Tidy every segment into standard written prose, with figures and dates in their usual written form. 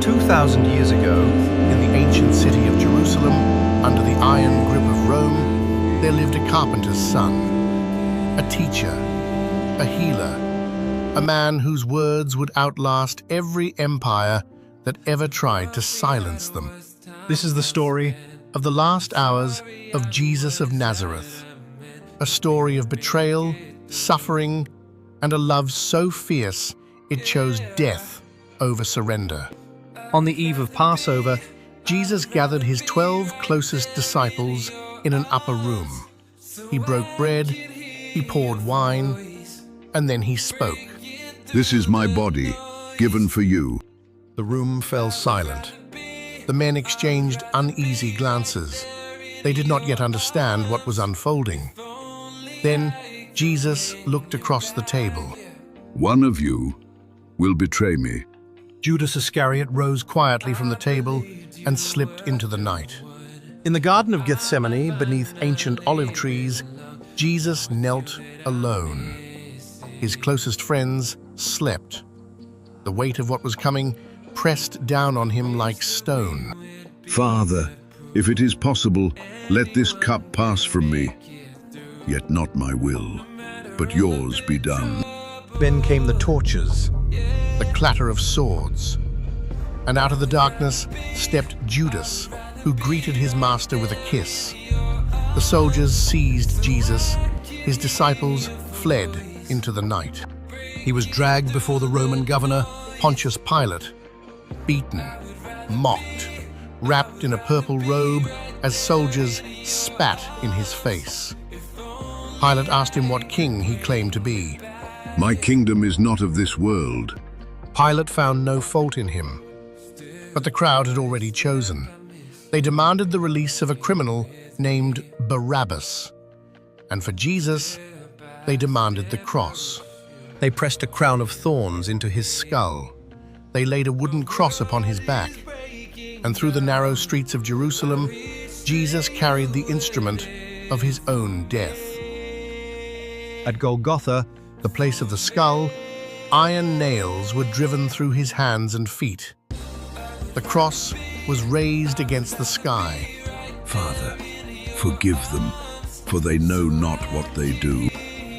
2,000 years ago, in the ancient city of Jerusalem, under the iron grip of Rome, there lived a carpenter's son, a teacher, a healer, a man whose words would outlast every empire that ever tried to silence them. This is the story of the last hours of Jesus of Nazareth, a story of betrayal, suffering, and a love so fierce it chose death over surrender. On the eve of Passover, Jesus gathered his 12 closest disciples in an upper room. He broke bread, he poured wine, and then he spoke. "This is my body, given for you." The room fell silent. The men exchanged uneasy glances. They did not yet understand what was unfolding. Then Jesus looked across the table. "One of you will betray me." Judas Iscariot rose quietly from the table and slipped into the night. In the Garden of Gethsemane, beneath ancient olive trees, Jesus knelt alone. His closest friends slept. The weight of what was coming pressed down on him like stone. "Father, if it is possible, let this cup pass from me. Yet not my will, but yours be done." Then came the torches, the clatter of swords, and out of the darkness stepped Judas, who greeted his master with a kiss. The soldiers seized Jesus. His disciples fled into the night. He was dragged before the Roman governor, Pontius Pilate, beaten, mocked, wrapped in a purple robe as soldiers spat in his face. Pilate asked him what king he claimed to be. "My kingdom is not of this world." Pilate found no fault in him, but the crowd had already chosen. They demanded the release of a criminal named Barabbas, and for Jesus, they demanded the cross. They pressed a crown of thorns into his skull. They laid a wooden cross upon his back, and through the narrow streets of Jerusalem, Jesus carried the instrument of his own death. At Golgotha, the place of the skull, iron nails were driven through his hands and feet. The cross was raised against the sky. "Father, forgive them, for they know not what they do."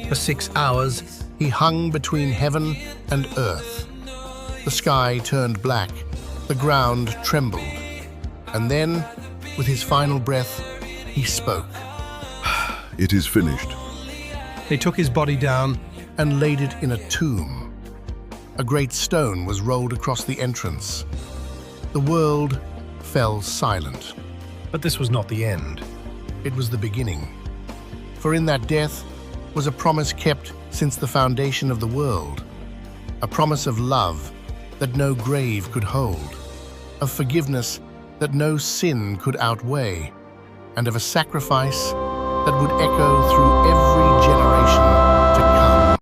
For 6 hours, he hung between heaven and earth. The sky turned black, the ground trembled, and then, with his final breath, he spoke. "It is finished." They took his body down and laid it in a tomb. A great stone was rolled across the entrance. The world fell silent. But this was not the end. It was the beginning. For in that death was a promise kept since the foundation of the world, a promise of love that no grave could hold, of forgiveness that no sin could outweigh, and of a sacrifice that would echo through every generation